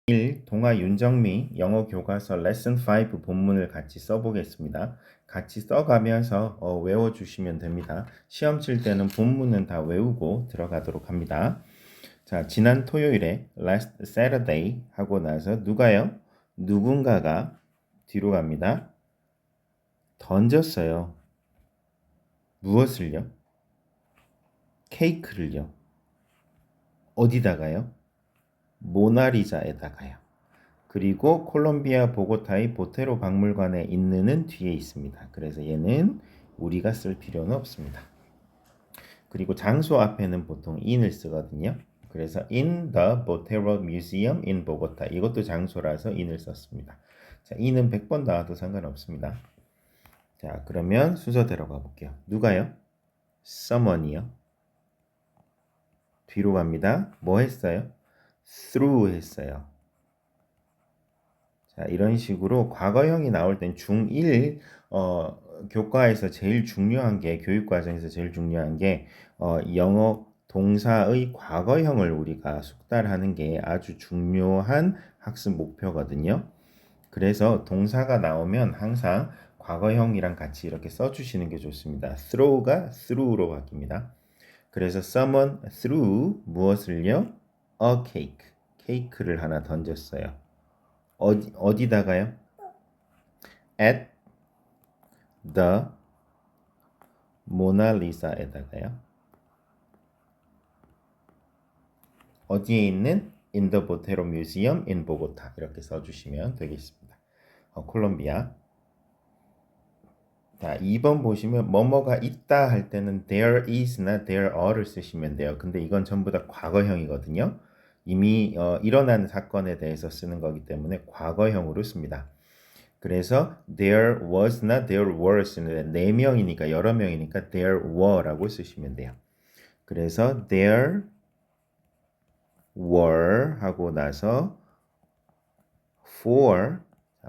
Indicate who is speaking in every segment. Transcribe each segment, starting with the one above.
Speaker 1: 1. 동아 윤정미 영어 교과서 레슨 5 본문을 같이 써보겠습니다. 같이 써가면서 외워주시면 됩니다. 시험 칠 때는 본문은 다 외우고 들어가도록 합니다. 자, 지난 토요일에 last Saturday 하고 나서 누가요? 누군가가 뒤로 갑니다. 던졌어요. 무엇을요? 케이크를요. 어디다가요? 모나리자에다가요. 그리고 콜롬비아 보고타의 보테로 박물관에 있는은 뒤에 있습니다. 그래서 얘는 우리가 쓸 필요는 없습니다. 그리고 장소 앞에는 보통 in을 쓰거든요. 그래서 in the Botero Museum in Bogota. 이것도 장소라서 in을 썼습니다. 자, in은 100번 나와도 상관없습니다. 자, 그러면 순서대로 가볼게요. 누가요? someone이요. 뒤로 갑니다. 뭐 했어요? through 했어요. 자, 이런 식으로 과거형이 나올 땐 중1 교과에서 제일 중요한 게 교육과정에서 제일 중요한 게 영어 동사의 과거형을 우리가 숙달하는 게 아주 중요한 학습 목표거든요. 그래서 동사가 나오면 항상 과거형이랑 같이 이렇게 써주시는 게 좋습니다. throw가 through로 바뀝니다. 그래서 someone threw 무엇을요? a cake. 케이크를 하나 던졌어요. 어디다가요? at the 모나리사에다가요. 어디에 있는 in the Botero Museum in Bogota 이렇게 써주시면 되겠습니다. 콜롬비아. 자, 2번 보시면 뭐뭐가 있다 할 때는 there is나 there are를 쓰시면 돼요. 근데 이건 전부 다 과거형이거든요. 이미 일어난 사건에 대해서 쓰는 거기 때문에 과거형으로 씁니다. 그래서 there was나 there were 쓰는데 4명이니까 여러 명이니까 there were라고 쓰시면 돼요. 그래서 there were 하고 나서 for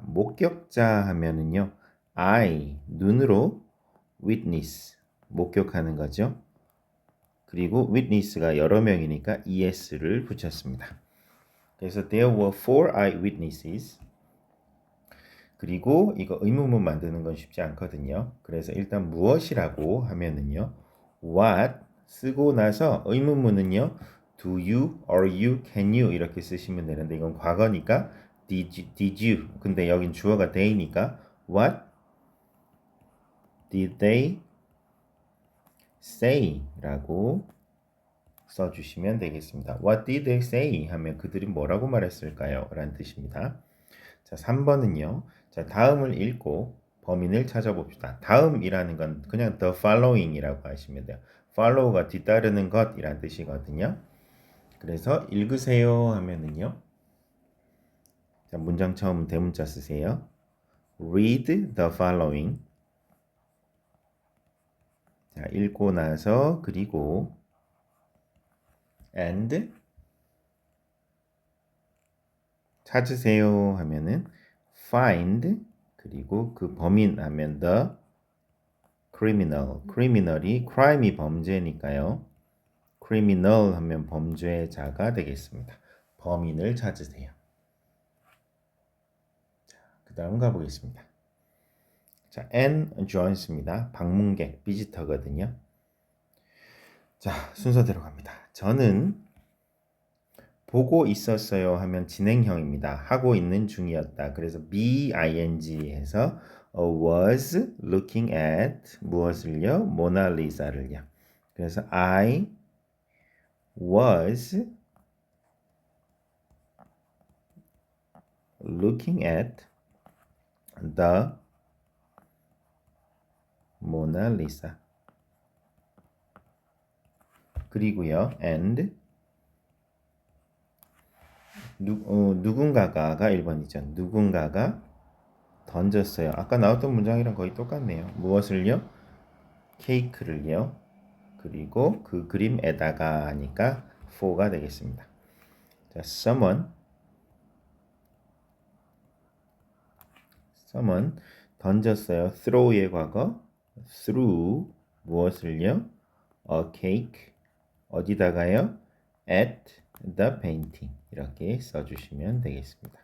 Speaker 1: 목격자 하면은요. I 눈으로 witness 목격하는 거죠. 그리고 witness가 여러 명이니까 es를 붙였습니다. 그래서 there were 4 eyewitnesses. 그리고 이거 의문문 만드는 건 쉽지 않거든요. 그래서 일단 무엇이라고 하면은요. what 쓰고 나서 의문문은요. do you, are you, can you 이렇게 쓰시면 되는데 이건 과거니까 did you. 근데 여긴 주어가 they니까 what did they say 라고 써주시면 되겠습니다. What did they say? 하면 그들이 뭐라고 말했을까요? 라는 뜻입니다. 자, 3번은요. 자, 다음을 읽고 범인을 찾아봅시다. 다음이라는 건 그냥 the following이라고 하시면 돼요. follow가 뒤따르는 것이란 뜻이거든요. 그래서 읽으세요 하면은요. 자, 문장 처음 대문자 쓰세요. Read the following. 자, 읽고 나서 그리고 and 찾으세요 하면은 find 그리고 그 범인 하면 the criminal. criminal이 crime이 범죄니까요. criminal 하면 범죄자가 되겠습니다. 범인을 찾으세요. 그 다음 가보겠습니다. 자, Anne Jones입니다. 방문객, 비지터거든요. 자, 순서대로 갑니다. 저는 보고 있었어요 하면 진행형입니다. 하고 있는 중이었다. 그래서 BING 해서 was looking at 무엇을요? 모나리자를요. 그래서 I was looking at the Mona Lisa. 그리고요, and 누군가가가 1번이죠. 누군가가 던졌어요. 아까 나왔던 문장이랑 거의 똑같네요. 무엇을요? 케이크를요. 그리고 그 그림에다가 하니까 for가 되겠습니다. 자, someone 던졌어요. throw의 과거 threw 무엇을요? a cake 어디다가요? at the painting 이렇게 써주시면 되겠습니다.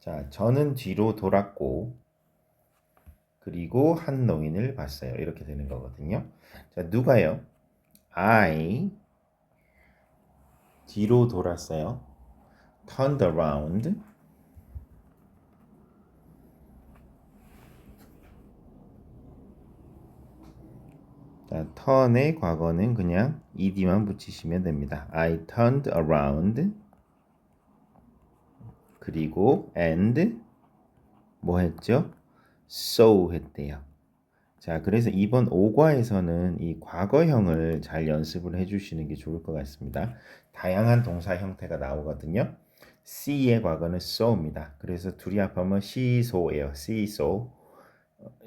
Speaker 1: 자, 저는 뒤로 돌았고 그리고 한 노인을 봤어요. 이렇게 되는 거거든요. 자, 누가요? I 뒤로 돌았어요. turned around. 자, turn의 과거는 그냥 ed만 붙이시면 됩니다. I turned around. 그리고 and 뭐 했죠? saw 했대요. 자, 그래서 이번 5과에서는 이 과거형을 잘 연습을 해주시는 게 좋을 것 같습니다. 다양한 동사 형태가 나오거든요. see의 과거는 saw입니다. 그래서 둘이 합하면 she saw예요. she saw.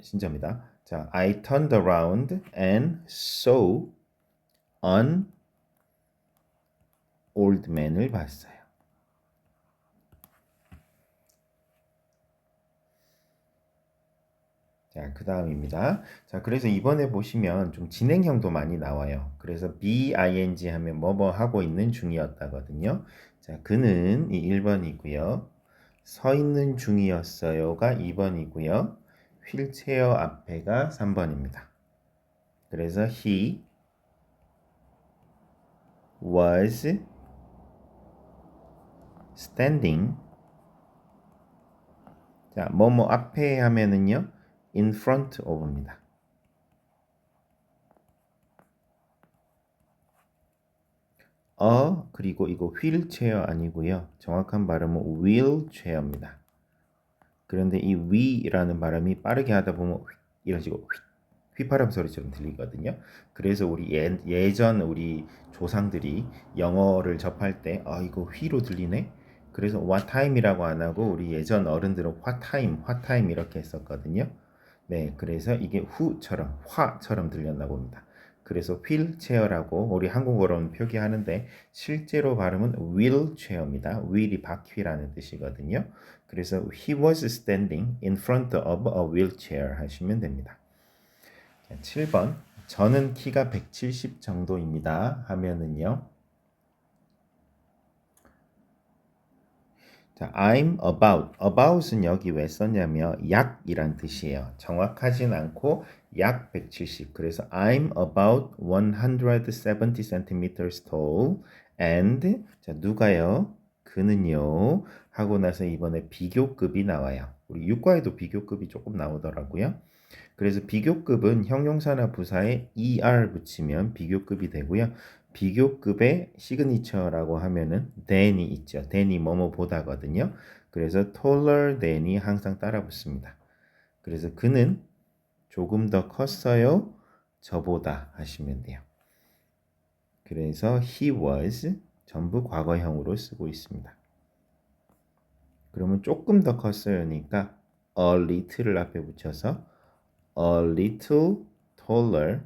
Speaker 1: 신자입니다. 자, I turned around and saw an old man을 봤어요. 자, 그 다음입니다. 자, 그래서 이번에 보시면 좀 진행형도 많이 나와요. 그래서 BING 하면 뭐뭐 하고 있는 중이었다거든요. 자, 그는 이 1번이고요. 서 있는 중이었어요가 2번이고요. 휠체어 앞에가 3번입니다. 그래서 he was standing. 자, 뭐뭐 앞에 하면은요. in front of입니다. 그리고 이거 휠체어 아니고요. 정확한 발음은 wheelchair입니다. 그런데 이 we라는 발음이 빠르게 하다 보면 이런 식으로 휘파람 소리처럼 들리거든요. 그래서 우리 예전 우리 조상들이 영어를 접할 때 이거 휘로 들리네. 그래서 what time이라고 안 하고 우리 예전 어른들은 what time 이렇게 했었거든요. 네, 그래서 이게 후처럼 화처럼 들렸나 봅니다. 그래서 휠체어라고 우리 한국어로는 표기하는데 실제로 발음은 wheelchair입니다. wheel이 바퀴라는 뜻이거든요. 그래서 he was standing in front of a wheelchair 하시면 됩니다. 7번 저는 키가 170 정도입니다 하면은요. 자, I'm about은 여기 왜 썼냐면 약이란 뜻이에요. 정확하진 않고 약 170. 그래서 I'm about 170 centimeters tall and 자, 누가요? 그는요. 하고 나서 이번에 비교급이 나와요. 우리 육과에도 비교급이 조금 나오더라고요. 그래서 비교급은 형용사나 부사에 er 붙이면 비교급이 되고요. 비교급의 시그니처라고 하면은 than이 있죠. than이 뭐뭐 보다거든요. 그래서 taller than이 항상 따라 붙습니다. 그래서 그는 조금 더 컸어요. 저보다 하시면 돼요. 그래서 he was 전부 과거형으로 쓰고 있습니다. 그러면 조금 더 컸어요니까 a little를 앞에 붙여서 a little taller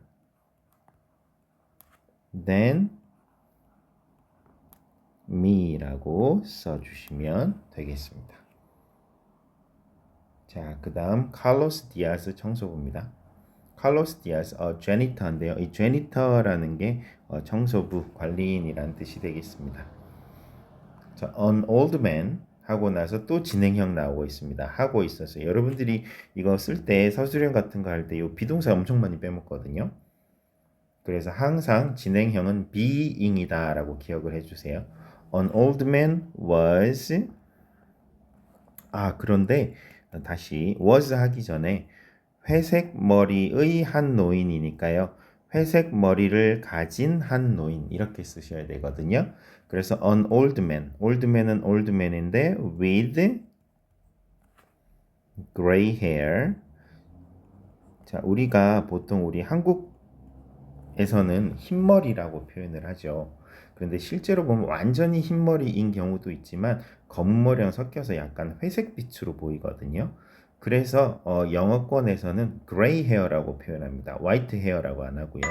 Speaker 1: than me라고 써주시면 되겠습니다. 자, 그 다음 칼로스 디아스 청소부입니다. 칼로스 디아스 제니터인데요. 이 제니터라는 게 청소부 관리인이란 뜻이 되겠습니다. 자, an old man 하고 나서 또 진행형 나오고 있습니다. 하고 있어서 여러분들이 이거 쓸 때 서술형 같은 거 할 때 이 비동사 엄청 많이 빼먹거든요. 그래서 항상 진행형은 being이다 라고 기억을 해주세요. An old man was 그런데 다시 was 하기 전에 회색 머리의 한 노인이니까요. 회색 머리를 가진 한 노인 이렇게 쓰셔야 되거든요. 그래서 an old man, old man은 old man인데 with gray hair. 자, 우리가 보통 우리 한국에서는 흰머리라고 표현을 하죠. 그런데 실제로 보면 완전히 흰머리인 경우도 있지만 검은 머리랑 섞여서 약간 회색빛으로 보이거든요. 그래서 영어권에서는 gray hair라고 표현합니다. white hair라고 안 하고요.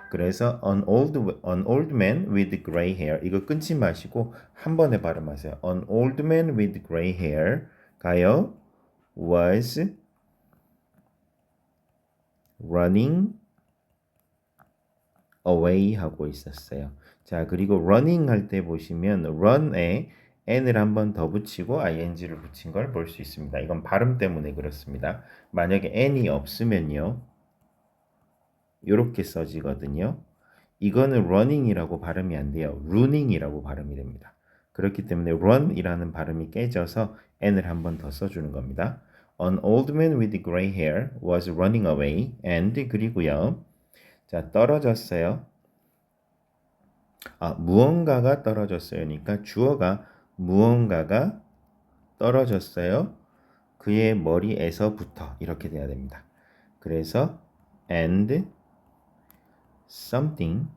Speaker 1: 그래서 an old man with gray hair 이거 끊지 마시고 한 번에 발음하세요. An old man with gray hair 가요 was running away 하고 있었어요. 자, 그리고 running 할 때 보시면 run에 n을 한 번 더 붙이고 ing를 붙인 걸 볼 수 있습니다. 이건 발음 때문에 그렇습니다. 만약에 n이 없으면요. 이렇게 써지거든요. 이거는 running이라고 발음이 안 돼요. running이라고 발음이 됩니다. 그렇기 때문에 run이라는 발음이 깨져서 n을 한 번 더 써주는 겁니다. An old man with gray hair was running away and 그리고요. 자, 떨어졌어요. 무언가가 떨어졌어요니까 주어가 무언가가 떨어졌어요. 그의 머리에서부터 이렇게 돼야 됩니다. 그래서 and something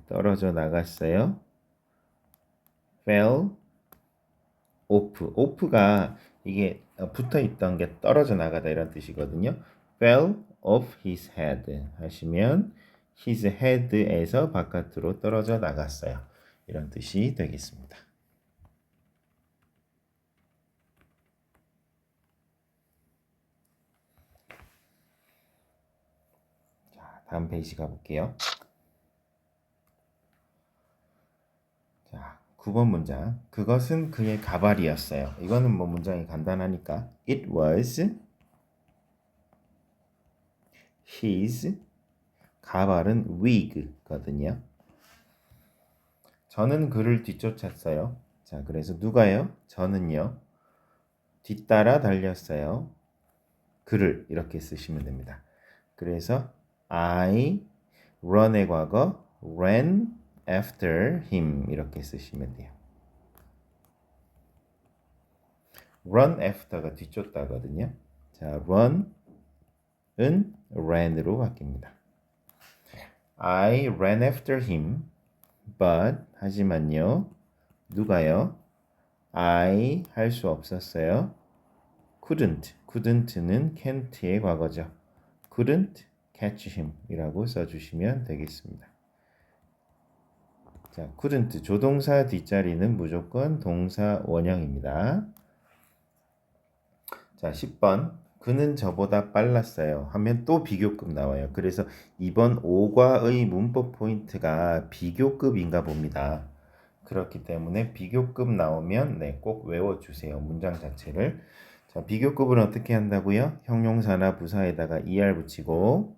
Speaker 1: 떨어져 나갔어요. fell off가 이게 붙어 있던 게 떨어져 나가다 이런 뜻이거든요. fell off his head 하시면 his head에서 바깥으로 떨어져 나갔어요. 이런 뜻이 되겠습니다. 자, 다음 페이지 가볼게요. 자, 9번 문장. 그것은 그의 가발이었어요. 이거는 뭐 문장이 간단하니까 It was his 가발은 wig거든요. 저는 그를 뒤쫓았어요. 자, 그래서 누가요? 저는요. 뒤따라 달렸어요. 그를 이렇게 쓰시면 됩니다. 그래서 I run의 과거 ran after him 이렇게 쓰시면 돼요. run after가 뒤쫓다거든요. 자, run은 ran으로 바뀝니다. I ran after him, but 하지만요. 누가요? I 할 수 없었어요. couldn't는 can't의 과거죠. couldn't catch him 이라고 써주시면 되겠습니다. 자, couldn't 조동사 뒷자리는 무조건 동사 원형입니다. 자, 10번 그는 저보다 빨랐어요 하면 또 비교급 나와요. 그래서 이번 5과의 문법 포인트가 비교급인가 봅니다. 그렇기 때문에 비교급 나오면 꼭 외워주세요. 문장 자체를. 자, 비교급은 어떻게 한다고요? 형용사나 부사에다가 er 붙이고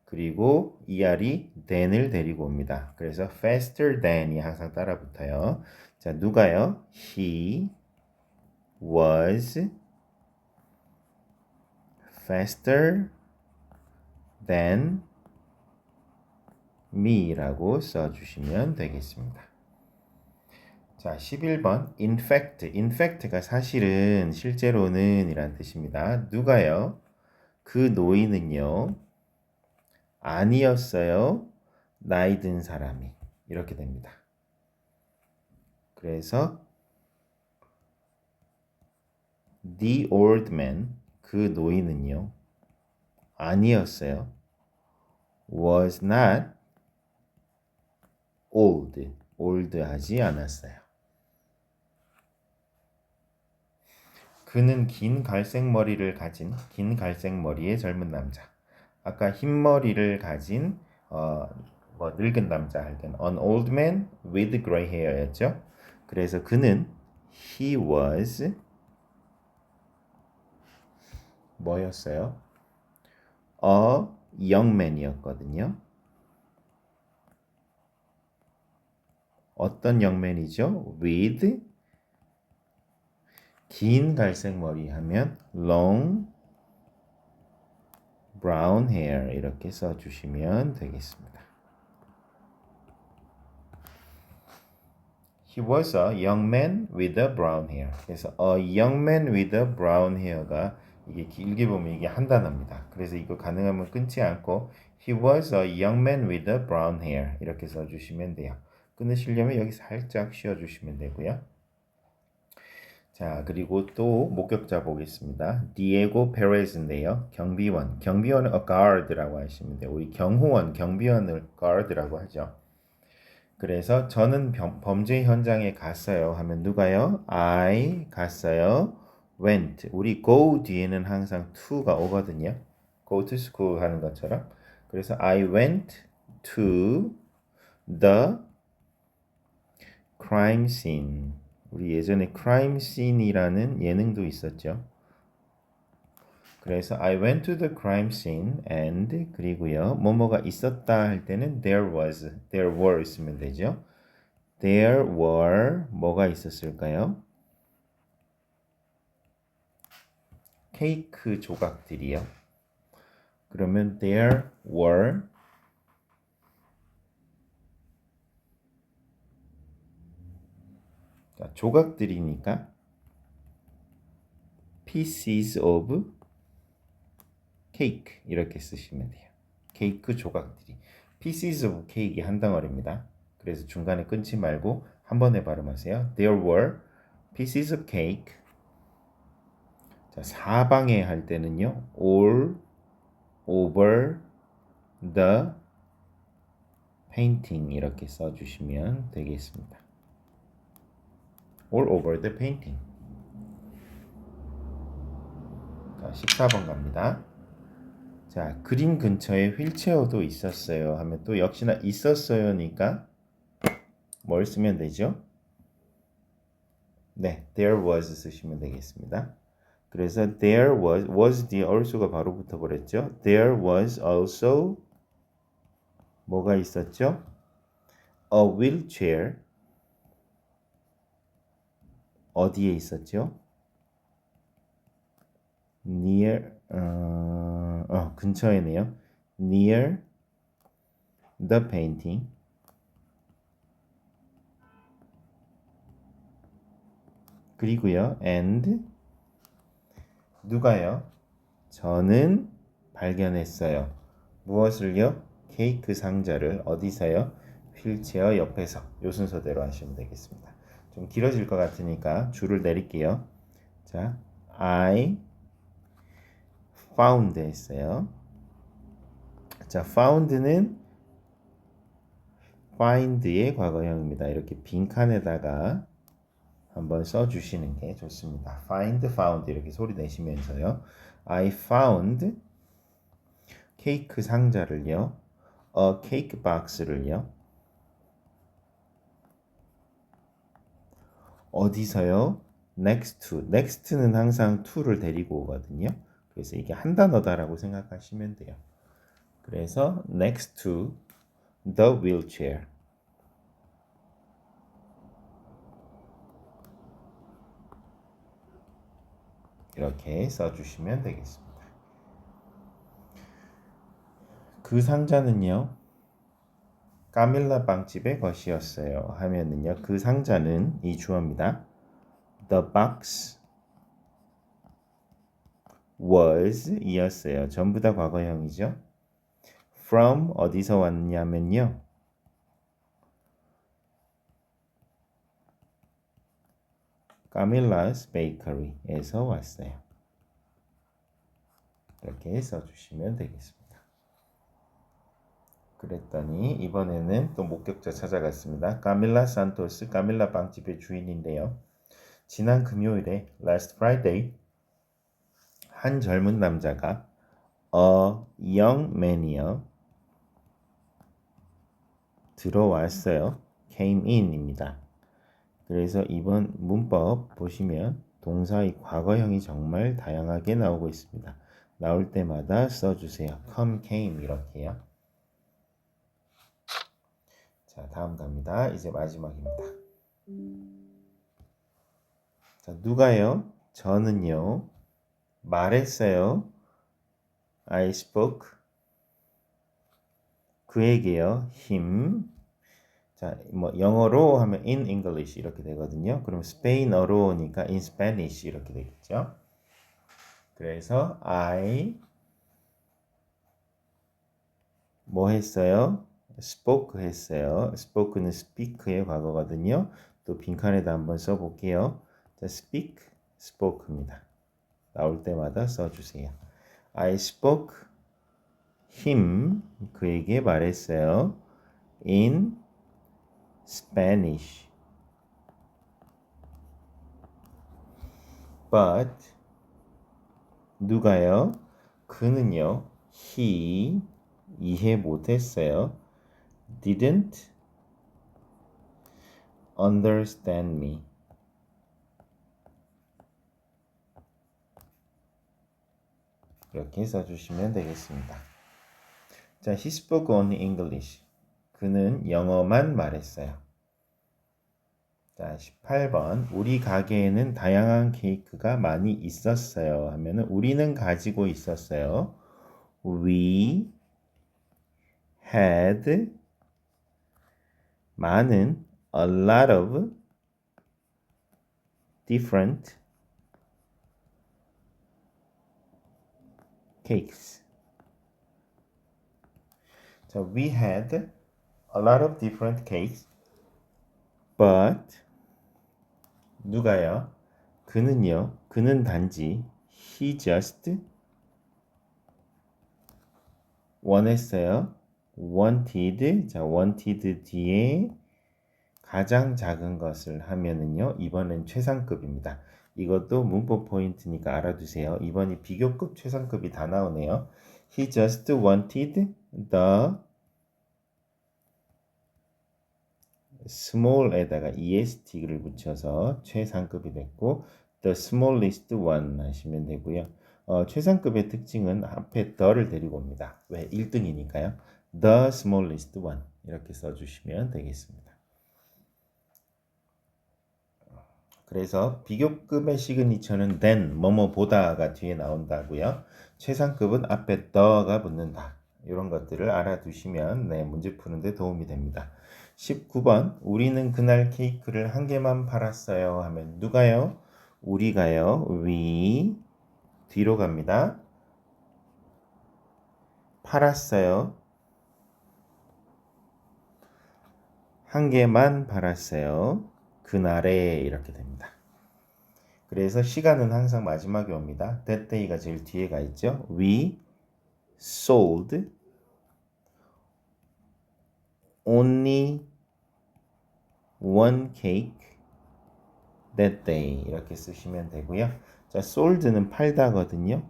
Speaker 1: 그리고 er이 than을 데리고 옵니다. 그래서 faster than이 항상 따라 붙어요. 자, 누가요? He was faster than me라고 써주시면 되겠습니다. 자, 11번 in fact가 사실은 실제로는 이란 뜻입니다. 누가요? 그 노인은요. 아니었어요. 나이 든 사람이 이렇게 됩니다. 그래서 the old man 그 노인은요. 아니었어요. was not old 하지 않았어요. 그는 긴 갈색 머리를 가진 긴 갈색 머리의 젊은 남자. 아까 흰 머리를 가진 늙은 남자 할 때는 an old man with gray hair였죠. 그래서 그는 he was 뭐였어요? a young man이었거든요. 어떤 young man이죠? with 긴 갈색 머리 하면 long brown hair 이렇게 써주시면 되겠습니다. He was a young man with a brown hair. 그래서 a young man with a brown hair가 이게 길게 보면 이게 한 단어입니다. 그래서 이거 가능하면 끊지 않고 He was a young man with a brown hair 이렇게 써주시면 돼요. 끊으시려면 여기 살짝 쉬어주시면 되고요. 자, 그리고 또 목격자 보겠습니다. 디에고 페레즈인데요. 경비원은 a guard라고 하시면 돼요. 우리 경호원, 경비원을 guard라고 하죠. 그래서 저는 범죄 현장에 갔어요 하면 누가요? I 갔어요. went. 우리 go 뒤에는 항상 to가 오거든요. go to school 하는 것처럼. 그래서 I went to the crime scene. 우리 예전에 crime scene이라는 예능도 있었죠. 그래서 I went to the crime scene and 그리고요. 뭐뭐가 있었다 할 때는 there were 있으면 되죠. There were 뭐가 있었을까요? 케이크 조각들이요. 그러면 there were 조각들이니까 pieces of cake 이렇게 쓰시면 돼요. 케이크 조각들이 pieces of cake이 한 덩어리입니다. 그래서 중간에 끊지 말고 한 번에 발음하세요. There were pieces of cake. 자, 사방에 할 때는요. all over the painting 이렇게 써주시면 되겠습니다. all over the painting. 자, 14번 갑니다. 자, 그림 근처에 휠체어도 있었어요 하면 또 역시나 있었어요니까 뭘 쓰면 되죠? 네, there was 쓰시면 되겠습니다. 그래서 there was 뒤에 also가 바로 붙어버렸죠. There was also 뭐가 있었죠? A wheelchair 어디에 있었죠? near 근처에네요. near the painting 그리고요 and 누가요? 저는 발견했어요. 무엇을요? 케이크 상자를 어디서요? 휠체어 옆에서. 요 순서대로 하시면 되겠습니다. 좀 길어질 것 같으니까 줄을 내릴게요. 자, I found 했어요. 자, found는 find의 과거형입니다. 이렇게 빈칸에다가 한번 써주시는 게 좋습니다. find, found 이렇게 소리 내시면서요. I found 케이크 상자를요. a cake box를요. 어디서요? next to. next는 항상 to를 데리고 오거든요. 그래서 이게 한 단어다라고 생각하시면 돼요. 그래서 next to the wheelchair. 이렇게 써주시면 되겠습니다. 그 상자는요. 까밀라 빵집의 것이었어요. 하면은요. 그 상자는 이 주어입니다. The box was 이었어요. 전부 다 과거형이죠. From 어디서 왔냐면요. Camilla's Bakery에서 왔어요. 이렇게 써주시면 되겠습니다. 그랬더니 이번에는 또 목격자 찾아갔습니다. 까밀라 산토스, 까밀라 빵집의 주인인데요. 지난 금요일에 last Friday 한 젊은 남자가 a young man이요. 들어왔어요. came in입니다. 그래서 이번 문법 보시면 동사의 과거형이 정말 다양하게 나오고 있습니다. 나올 때마다 써주세요. come, came 이렇게요. 자, 다음 갑니다. 이제 마지막입니다. 자, 누가요? 저는요. 말했어요. I spoke. 그에게요. him. 자, 뭐 영어로 하면 in English 이렇게 되거든요. 그럼 스페인어로니까 in Spanish 이렇게 되겠죠. 그래서 I 뭐 했어요? spoke 했어요. spoke는 speak의 과거거든요. 또 빈칸에다 한번 써볼게요. 자, speak, spoke입니다. 나올 때마다 써주세요. I spoke him, 그에게 말했어요. in Spanish. but 누가요? 그는요. he 이해 못했어요. didn't understand me. 이렇게 써주시면 되겠습니다. 자, he spoke only English. 그는 영어만 말했어요. 자, 18번. 우리 가게에는 다양한 케이크가 많이 있었어요. 하면은 우리는 가지고 있었어요. We had 많은 a lot of different cakes. 자, we had a lot of different cakes, but 누가요? 그는요. 그는 단지 he just 원했어요. wanted. 자, wanted 뒤에 가장 작은 것을 하면은요. 이번엔 최상급입니다. 이것도 문법 포인트니까 알아두세요. 이번이 비교급 최상급이 다 나오네요. He just wanted the small에다가 est를 붙여서 최상급이 됐고 the smallest one 하시면 되고요. 최상급의 특징은 앞에 the를 데리고 옵니다. 왜? 1등이니까요. the smallest one 이렇게 써주시면 되겠습니다. 그래서 비교급의 시그니처는 than 뭐뭐보다가 뒤에 나온다고요. 최상급은 앞에 the가 붙는다. 이런 것들을 알아두시면 문제 푸는데 도움이 됩니다. 19번 우리는 그날 케이크를 한 개만 팔았어요 하면 누가요? 우리가요. we 뒤로 갑니다. 팔았어요. 한 개만 팔았어요. 그날에 이렇게 됩니다. 그래서 시간은 항상 마지막에 옵니다. that day가 제일 뒤에 가 있죠. We sold only one cake that day 이렇게 쓰시면 되고요. 자, sold는 팔다거든요.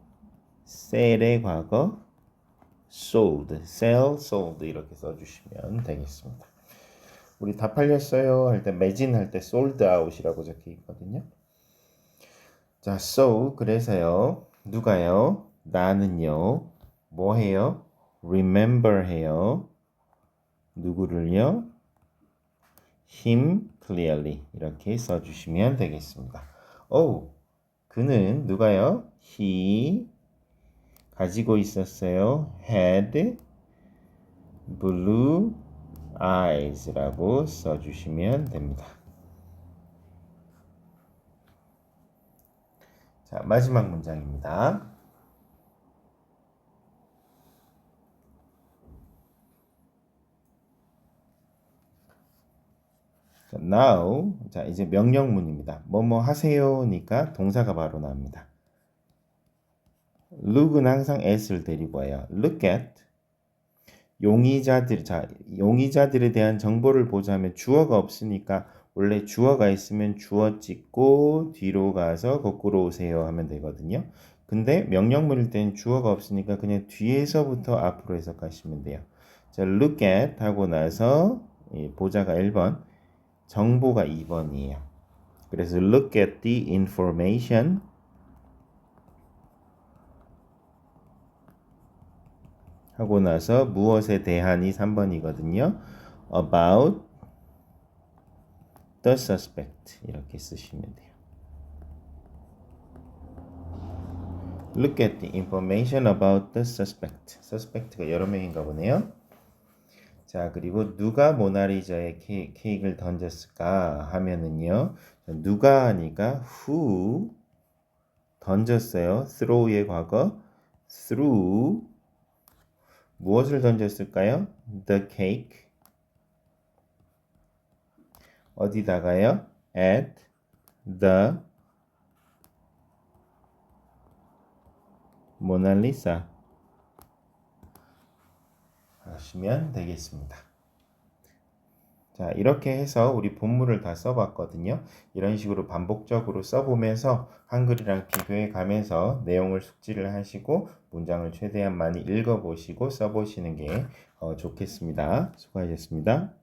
Speaker 1: sell의 과거 sold, sell, sold 이렇게 써주시면 되겠습니다. 우리 다 팔렸어요 할 때 매진할 때 sold out이라고 적혀 있거든요. 자, so 그래서요. 누가요? 나는요. 뭐 해요? remember 해요. 누구를요? him clearly 이렇게 써주시면 되겠습니다. 그는 누가요? he 가지고 있었어요. had blue eyes라고 써주시면 됩니다. 자, 마지막 문장입니다. 자, now, 자, 이제 명령문입니다. 뭐뭐 하세요니까 동사가 바로 나옵니다. look은 항상 s를 데리고 와요. look at 용의자들, 자, 용의자들에 대한 정보를 보자면 주어가 없으니까 원래 주어가 있으면 주어 찍고 뒤로 가서 거꾸로 오세요 하면 되거든요. 근데 명령문일 땐 주어가 없으니까 그냥 뒤에서부터 앞으로 해석하시면 돼요. 자, look at 하고 나서 보자가 1번, 정보가 2번이에요. 그래서 look at the information 하고 나서 무엇에 대한이 3번이거든요. about the suspect 이렇게 쓰시면 돼요. Look at the information about the suspect. suspect가 여러 명인가 보네요. 자, 그리고 누가 모나리자의 케이크를 던졌을까 하면은요. 누가 하니까 who 던졌어요. throw의 과거 threw 무엇을 던졌을까요? the cake 어디다가요? at the 모나리사 하시면 되겠습니다. 자, 이렇게 해서 우리 본문을 다 써봤거든요. 이런 식으로 반복적으로 써보면서 한글이랑 비교해 가면서 내용을 숙지를 하시고 문장을 최대한 많이 읽어보시고 써보시는 게 좋겠습니다. 수고하셨습니다.